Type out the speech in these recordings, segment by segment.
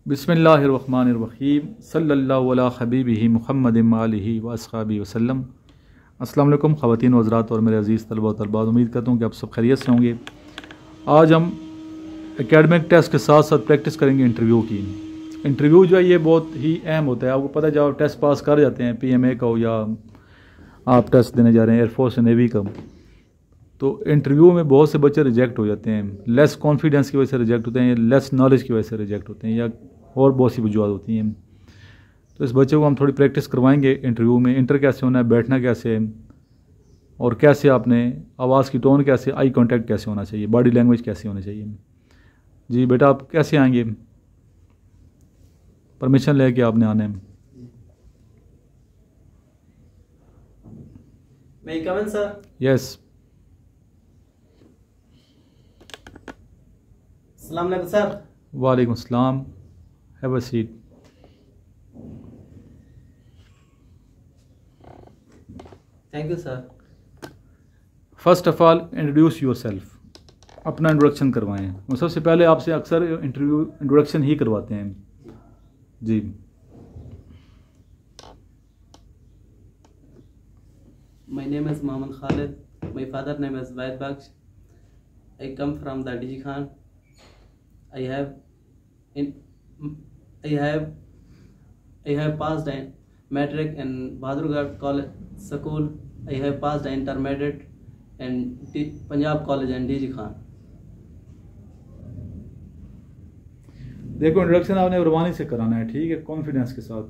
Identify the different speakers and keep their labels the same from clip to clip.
Speaker 1: बिस्मिल्लाहिर्रहमानिर्रहीम सल्लल्लाहु अला हबीबिही मुहम्मदिन आलिही व अस्हाबिही वसल्लम। अस्सलाम वालेकुम ख़वातीन व हज़रात और मेरे अज़ीज़ तलबा व तलबात, उम्मीद करता हूँ कि आप सब खैरियत से होंगे। आज हम एकेडमिक टेस्ट के साथ साथ प्रैक्टिस करेंगे इंटरव्यू की। इंटरव्यू जो है ये बहुत ही अहम होता है। आपको पता है जब आप टेस्ट पास कर जाते हैं, PMA का हो या आप टेस्ट देने जा रहे हैं एयरफोर्स या नेवी का, तो इंटरव्यू में बहुत से बच्चे रिजेक्ट हो जाते हैं। लेस कॉन्फिडेंस की वजह से रिजेक्ट होते हैं, लेस नॉलेज की वजह से रिजेक्ट होते हैं, या और बहुत सी वजूहत होती हैं। तो इस बच्चे को हम थोड़ी प्रैक्टिस करवाएंगे इंटरव्यू में, इंटर कैसे होना है, बैठना कैसे है, और कैसे आपने आवाज़ की टोन कैसे, आई कांटेक्ट कैसे होना चाहिए, बॉडी लैंग्वेज कैसे होनी चाहिए। जी बेटा आप कैसे आएंगे? परमिशन लेके आपने आने में।
Speaker 2: May I come in, sir?
Speaker 1: Yes.
Speaker 2: Assalamu alaikum, sir.
Speaker 1: वालेकुम अस्सलाम। Have a seat.
Speaker 2: Thank you, sir.
Speaker 1: First of all introduce your self, अपना इंट्रोडक्शन करवाएं। वो सबसे पहले आपसे अक्सर इंट्रोडक्शन ही करवाते हैं। जी
Speaker 2: My name is Mohammed Khalid. My father name is Wahid Baksh. I come from the DG Khan. I have passed in matric in Bahadurgarh College School. I have passed intermediate in Punjab College and DG Khan.
Speaker 1: देखो introduction आपने रवानी से कराना है, ठीक है, confidence के साथ,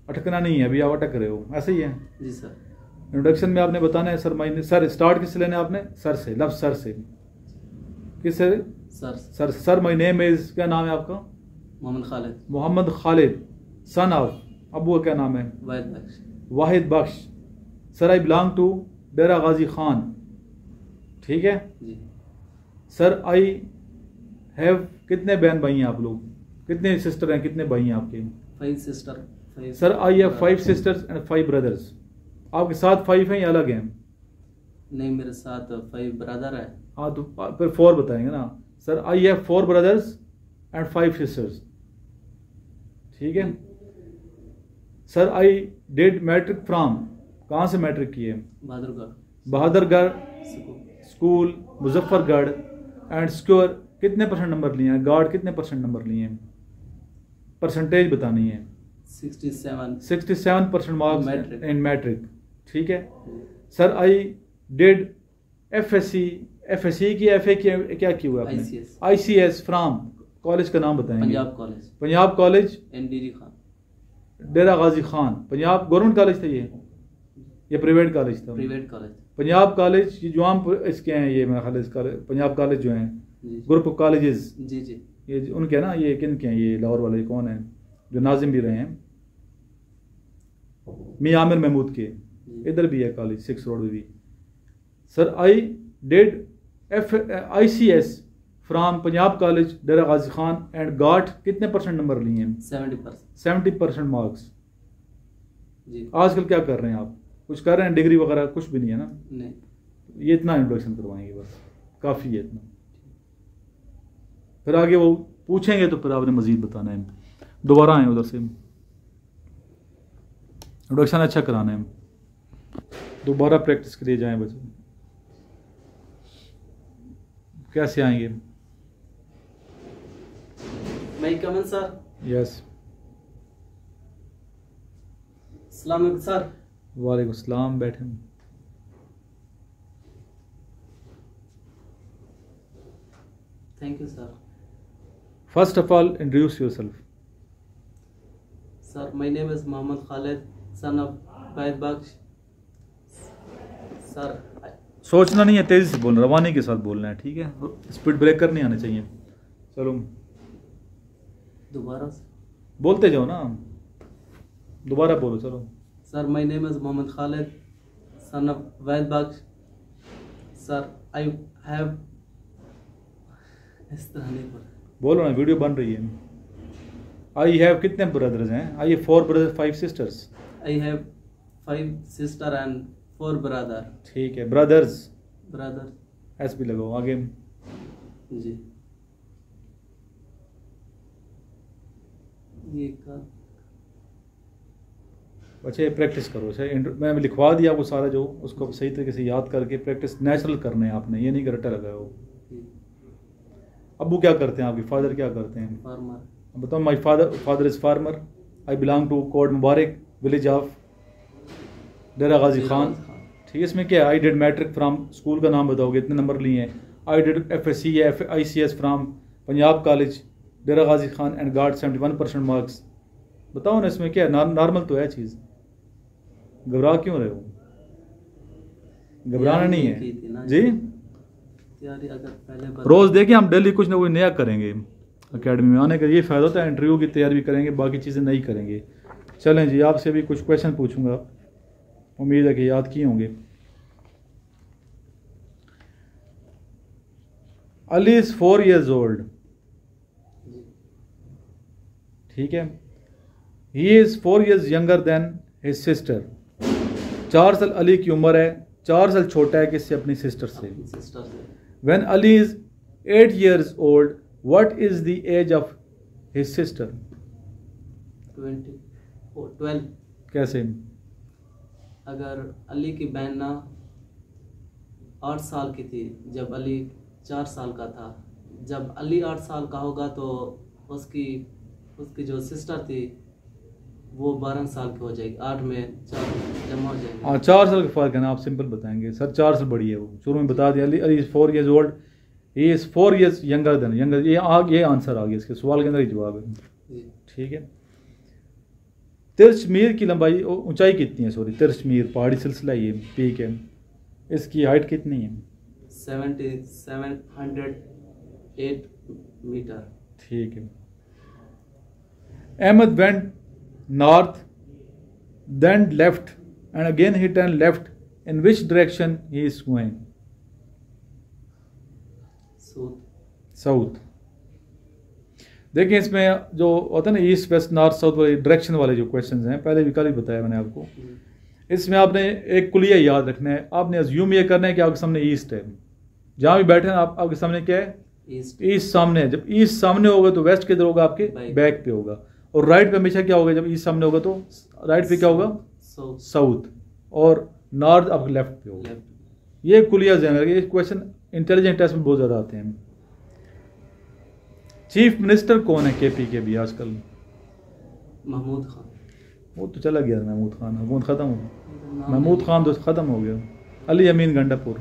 Speaker 1: अटकना नहीं है। अभी आप अटक रहे हो, ऐसे ही है।
Speaker 2: जी सर।
Speaker 1: इंट्रोडक्शन में आपने बताना है सर माय, सर स्टार्ट किससे लेना है आपने? सर से, लफ्ज सर से। किससे?
Speaker 2: Sir.
Speaker 1: Sir sir my name is, क्या नाम है आपका?
Speaker 2: मोहम्मद खालिद।
Speaker 1: मोहम्मद खालिद, सन ऑफ, अबू का क्या नाम है?
Speaker 2: वाहिद बख्श।
Speaker 1: वाहिद Bakhsh. Sir I belong to डेरा गाजी खान, ठीक है
Speaker 2: जी।
Speaker 1: सर आई हैव, कितने बहन भाई हैं आप लोग? कितने सिस्टर हैं, कितने भाई हैं आपके?
Speaker 2: 5 sister.
Speaker 1: Sir I have 5 sisters and 5 brothers. आपके साथ 5 हैं या अलग हैं?
Speaker 2: नहीं, मेरे साथ 5 ब्रदर है।
Speaker 1: हाँ तो फिर 4 बताएंगे ना। Sir I have 4 brothers and 5 sisters, ठीक है। Sir I did matric from, कहाँ से मैट्रिक किए? बहादुरगढ़ स्कूल मुजफ्फरगढ़ एंड स्क्योर। कितने परसेंट नंबर लिए हैं? गार्ड कितने परसेंट नंबर लिए हैं? परसेंटेज बतानी है। 67% मार्क्स इन मैट्रिक, ठीक है। सर आई डिड FSC की FA की क्या की हुआ आपने? ICS फ्रॉम, कॉलेज का नाम बताएंगे? Punjab college
Speaker 2: DG Khan,
Speaker 1: Dera Ghazi Khan. Punjab government college था ये या प्राइवेट कॉलेज था?
Speaker 2: Private college.
Speaker 1: पंजाब कॉलेज ये जो हम इसके हैं, ये मेरा ख्याल है पंजाब कॉलेज जो हैं ग्रुप ऑफ कॉलेजेस,
Speaker 2: जी जी,
Speaker 1: ये उनके हैं ना। ये किन के हैं? ये लाहौर वाले कौन हैं जो नाजिम भी रहे हैं? मियां आमिर महमूद के, इधर भी है कॉलेज 6 रोड भी। Sir I did ICS from Punjab college Dera Ghazi Khan and got, कितने परसेंट नंबर लिए हैं? 70% मार्क्स।
Speaker 2: जी।
Speaker 1: आजकल क्या कर रहे हैं आप? कुछ कर रहे हैं? डिग्री वगैरह कुछ भी नहीं है ना?
Speaker 2: नहीं।
Speaker 1: ये इतना इंट्रोडक्शन करवाएंगे, बस काफ़ी है इतना। फिर आगे वो पूछेंगे तो फिर आपने मजीद बताना है। दोबारा आए उधर से, इंट्रोडक्शन अच्छा कराना है, दोबारा प्रैक्टिस के लिए जाएं बच्चे। कैसे आएंगे?
Speaker 2: मैं कम इन सर?
Speaker 1: यस।
Speaker 2: अस्सलाम वालेकुम सर।
Speaker 1: वालेकुम अस्सलाम, बैठे।
Speaker 2: Thank you sir.
Speaker 1: First of all introduce yourself.
Speaker 2: Sir my name is Mohammad Khalid, son of Wahid Bakhsh. Sir
Speaker 1: सोचना नहीं है, तेजी से बोलना, रवानी के साथ बोलना है, ठीक है। स्पीड ब्रेकर नहीं आने चाहिए। चलो
Speaker 2: दोबारा
Speaker 1: बोलते जाओ ना, दोबारा बोलो। चलो
Speaker 2: sir my name is Mohammad Khalid, son of Wahid Bakhsh. Sir I have, इस तरह नहीं
Speaker 1: बोलो ना, वीडियो बन रही है। आई हैव कितने ब्रदर्स हैं? आई have 4 brothers 5 sisters.
Speaker 2: I have 5 sister and 4 brother.
Speaker 1: ठीक है, ब्रदर्स एस भी लगाओ आगे।
Speaker 2: जी। ये का
Speaker 1: बच्चे प्रैक्टिस करो। अच्छा, मैं लिखवा दिया आपको सारा, जो उसको सही तरीके से याद करके प्रैक्टिस नेचुरल करने हैं आपने, ये नहीं कि रट्टा लगाया हो। अब्बू क्या करते हैं आपके? फादर क्या करते हैं?
Speaker 2: फार्मर।
Speaker 1: बताओ। My father is farmer. I belong to Kot Mubarak village of Dera Ghazi Khan. ठीक है, इसमें क्या है? I did matric from, school का नाम बताओगे, इतने नंबर लिए हैं। I did FSC ICS from Punjab college Dera Ghazi Khan and got 71% marks. बताओ ना, इसमें क्या है? नॉर्मल तो है चीज़, घबरा क्यों रहे हो? घबराना नहीं है जी।
Speaker 2: अगर पहले
Speaker 1: रोज़ देखिए, हम डेली कुछ ना कुछ नया करेंगे। एकेडमी में आने का ये फ़ायदा होता है, इंटरव्यू की तैयारी भी करेंगे, बाकी चीज़ें नहीं करेंगे। चलें जी, आपसे भी कुछ क्वेश्चन पूछूंगा, उम्मीद है कि याद किए होंगे। Ali is 4 years old। ठीक है, he is 4 years younger than his sister. 4 साल अली की उम्र है, 4 साल छोटा है किससे? अपनी सिस्टर से। When Ali is 8 years old, what is the age of his sister?
Speaker 2: 12।
Speaker 1: कैसे?
Speaker 2: अगर अली की बहन ना 8 साल की थी जब अली 4 साल का था, जब अली 8 साल का होगा तो उसकी जो सिस्टर थी वो 12 साल की हो जाएगी। 8 में 4 जमा हो जाएगी।
Speaker 1: हाँ, 4 साल का फ़र्क है ना, आप सिंपल बताएंगे सर। 4 साल बड़ी है वो, शुरू में बता दिया। Ali is 4 years old, he is 4 years younger than younger. ये आंसर आ गया, इसके सवाल के अंदर ही जवाब है। ठीक है। तिरछमीर की लंबाई, ऊंचाई कितनी है? सॉरी, तिरछमीर पहाड़ी सिलसिला, ये पीक है, इसकी हाइट कितनी है?
Speaker 2: 708 मीटर।
Speaker 1: ठीक है। Ahmed went north, then left, and again he turned left. In which direction he is going? South। देखिए, इसमें जो होता है ना ईस्ट वेस्ट नॉर्थ साउथ वाले डायरेक्शन वाले जो क्वेश्चंस हैं, पहले भी कल ही बताया मैंने आपको। इसमें आपने एक कुलिया याद रखना है। आपने अज्यूम ये करना है कि आपके सामने ईस्ट है, जहाँ भी बैठे हैं आपके सामने क्या है? ईस्ट सामने है। जब ईस्ट सामने होगा तो वेस्ट किधर होगा? आपके बैक पे होगा। और राइट पे हमेशा क्या होगा? जब ईस्ट सामने होगा तो राइट पे क्या होगा? साउथ। और नॉर्थ आपके लेफ्ट पे होगा। ये कुलिया ध्यान रखिए, ये क्वेश्चन इंटेलिजेंट टेस्ट में बहुत ज़्यादा आते हैं। चीफ मिनिस्टर कौन है KP के भी आजकल?
Speaker 2: महमूद खान।
Speaker 1: वो तो चला गया महमूद खान, हुकूमत ख़त्म हो गया। महमूद खान तो ख़त्म हो गया। अली अमीन गंडापुर,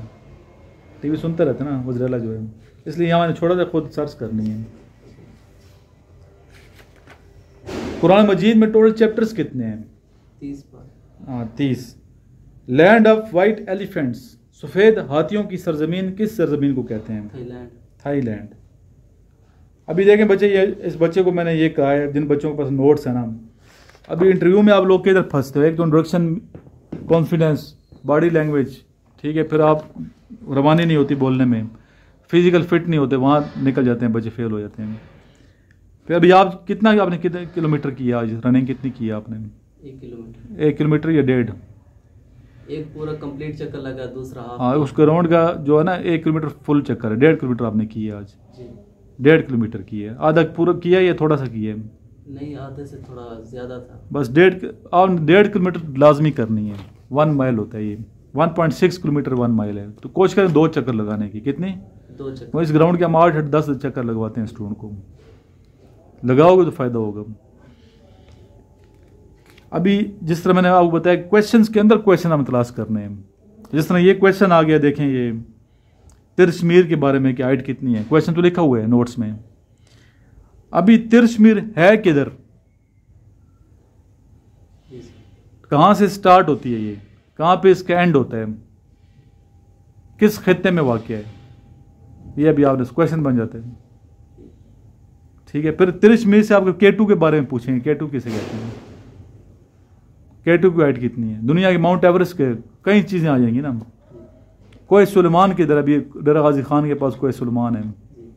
Speaker 1: TV सुनते रहते ना, वज़ीर जो है, इसलिए यहाँ मैंने छोड़ा था, खुद सर्च करनी है। कुरान मजीद में टोटल चैप्टर्स कितने हैं?
Speaker 2: 30।
Speaker 1: हाँ, 30। लैंड ऑफ वाइट एलिफेंट्स, सफ़ेद हाथियों की सरजमीन, किस सरजमीन को कहते हैं? थाईलैंड। अभी देखें बच्चे, ये इस बच्चे को मैंने ये कहा है, जिन बच्चों के पास नोट्स हैं ना, अभी इंटरव्यू में आप लोग किधर फंसते हो? एक तो इंट्रोडक्शन, कॉन्फिडेंस, बॉडी लैंग्वेज, ठीक है, फिर आप रवानी नहीं होती बोलने में, फिजिकल फिट नहीं होते, वहाँ निकल जाते हैं बच्चे, फेल हो जाते हैं। फिर अभी आप आपने कितने किलोमीटर किया आज? रनिंग कितनी की आपने?
Speaker 2: 1 किलोमीटर।
Speaker 1: 1 किलोमीटर या 1.5?
Speaker 2: एक पूरा कंप्लीट चक्कर लगा, दूसरा हाफ।
Speaker 1: हाँ, उसके राउंड का जो है ना 1 किलोमीटर फुल चक्कर है। 1.5 किलोमीटर आपने किया आज? 1.5 किलोमीटर किया है। आधा पूरा किया या थोड़ा सा किया है?
Speaker 2: नहीं, आधे से थोड़ा ज़्यादा था।
Speaker 1: बस 1.5 किलोमीटर लाजमी करनी है। 1 माइल होता है ये, 1.6 किलोमीटर 1 माइल है। तो कोशिश करें 2 चक्कर लगाने की। कितनी?
Speaker 2: 2 चक्कर।
Speaker 1: इस ग्राउंड के हम 8-10 चक्कर लगवाते हैं स्टूडेंट को, लगाओगे तो फ़ायदा होगा। अभी जिस तरह मैंने आपको बताया, क्वेश्चंस के अंदर क्वेश्चन हम तलाश करने हैं। जिस तरह ये क्वेश्चन आ गया, देखें ये तिरछमीर के बारे में कि हाइट कितनी है, क्वेश्चन तो लिखा हुआ है नोट्स में। अभी तिरछमीर है किधर? कहाँ से स्टार्ट होती है ये, कहाँ पे इसका एंड होता है, किस खित्ते में वाक़ है, ये अभी आपने क्वेश्चन बन जाते हैं। ठीक है। फिर तिरछमीर से आपको K2 के बारे में पूछेंगे, K2 किसे कहते हैं, K2 की हाइट कितनी है। दुनिया के माउंट एवरेस्ट के कई चीज़ें आ जाएंगी ना। कोई सुलेमान की तरह, अभी डेरा गाजी खान के पास कोई सुलेमान है,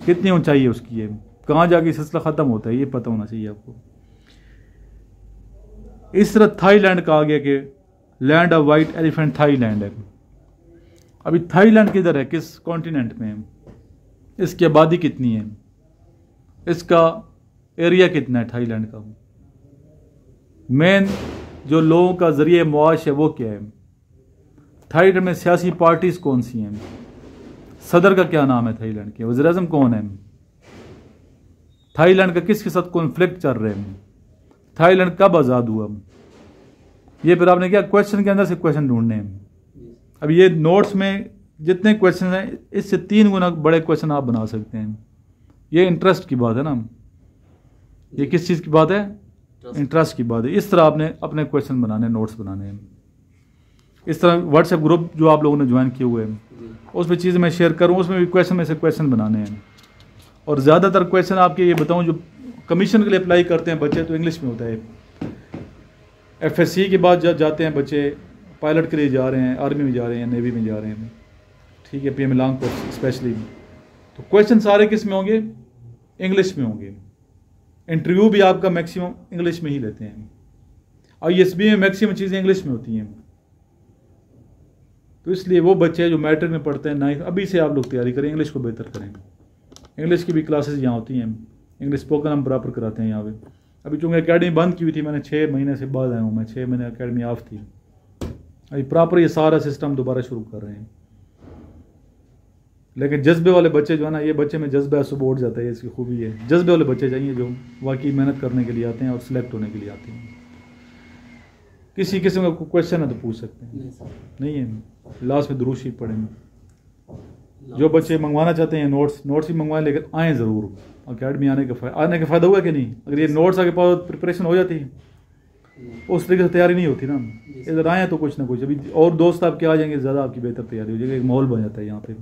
Speaker 1: कितनी ऊंचाई है उसकी, है कहाँ जाके सिलसिला ख़त्म होता है, ये पता होना चाहिए आपको। इस तरह थाईलैंड का आ गया कि land of white elephant Thailand है। अभी थाईलैंड किधर है, किस कॉन्टिनेंट में है, इसकी आबादी कितनी है, इसका एरिया कितना है थाईलैंड का, मेन जो लोगों का ज़रिए मुआश है वो क्या है, थाईलैंड में सियासी पार्टीज़ कौन सी हैं, सदर का क्या नाम है थाईलैंड के, वज़ीर आज़म कौन है, थाईलैंड का किसके साथ कॉन्फ्लिक्ट चल रहे हैं, थाईलैंड कब आज़ाद हुआ, ये फिर आपने क्या क्वेश्चन के अंदर से क्वेश्चन ढूंढने हैं। अब ये नोट्स में जितने क्वेश्चन हैं इससे 3 गुना बड़े क्वेश्चन आप बना सकते हैं। ये इंटरेस्ट की बात है ना, ये किस चीज़ की बात है, इंटरेस्ट की बात है। इस तरह आपने अपने क्वेश्चन बनाने, नोट्स बनाने हैं। इस तरह व्हाट्सएप ग्रुप जो आप लोगों ने ज्वाइन किए हुए हैं उसमें चीज़ें मैं शेयर करूँ, उसमें भी क्वेश्चन में से क्वेश्चन बनाने हैं। और ज़्यादातर क्वेश्चन आपके ये बताऊँ जो कमीशन के लिए अप्लाई करते हैं बच्चे तो इंग्लिश में होता है। FSC के बाद जाते हैं बच्चे, पायलट के लिए जा रहे हैं, आर्मी में जा रहे हैं, नेवी में जा रहे हैं, ठीक है, PM लॉन्ग कोर्स स्पेशली, तो क्वेश्चन सारे किस में होंगे, इंग्लिश में होंगे। इंटरव्यू भी आपका मैक्सिमम इंग्लिश में ही लेते हैं, और ISB में मैक्सिमम चीज़ें इंग्लिश में होती हैं। तो इसलिए वो बच्चे जो मैट्रिक में पढ़ते हैं 9th, अभी से आप लोग तैयारी करें, इंग्लिश को बेहतर करें। इंग्लिश की भी क्लासेस यहाँ होती हैं, इंग्लिश स्पोकन हम बराबर कराते हैं यहाँ पे। अभी चूँकि अकेडमी बंद की हुई थी, मैंने 6 महीने से बाद आया हूँ, मैं 6 महीने अकेडमी ऑफ थी, अभी प्रॉपर ये सारा सिस्टम दोबारा शुरू कर रहे हैं। लेकिन जज्बे वाले बच्चे जो है ना, ये बच्चे में जज्बा सुबह उठ जाता है, इसकी खूबी है। जज्बे वाले बच्चे चाहिए जो वाकई मेहनत करने के लिए आते हैं और सिलेक्ट होने के लिए आते हैं। किसी किस्म का क्वेश्चन है तो पूछ सकते हैं, नहीं है लास्ट में दुरूद शरीफ पढ़ेंगे। जो बच्चे मंगवाना चाहते हैं नोट्स ही मंगवाएं, लेकिन आएँ ज़रूर। अकेडमी आने का फ़ायदा हुआ कि नहीं, अगर ये नोट्स आगे पास प्रिपरेशन हो जाती उस तरीके से तैयारी नहीं होती ना, इधर आएँ तो कुछ ना कुछ, अभी और दोस्त आपके आ जाएंगे, ज़्यादा आपकी बेहतर तैयारी हो जाएगी, एक माहौल बन जाता है यहाँ पे।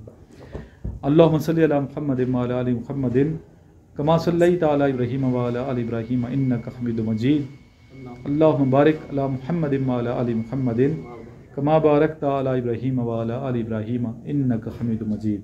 Speaker 1: अल्लाहुम्मा सल्ली अला मुहम्मद व अला आलि मुहम्मदिन कमा सल्लैता अला इब्राहीम व अला आलि इब्राहीम इन्नका हमीदुम मजीद। अल्लाहुम्मा बारिक अला मुहम्मद व अला आलि मुहम्मदिन कमा बारकता अला इब्राहीम व अला आलि इब्राहीम इन्नका हमीदुम मजीद।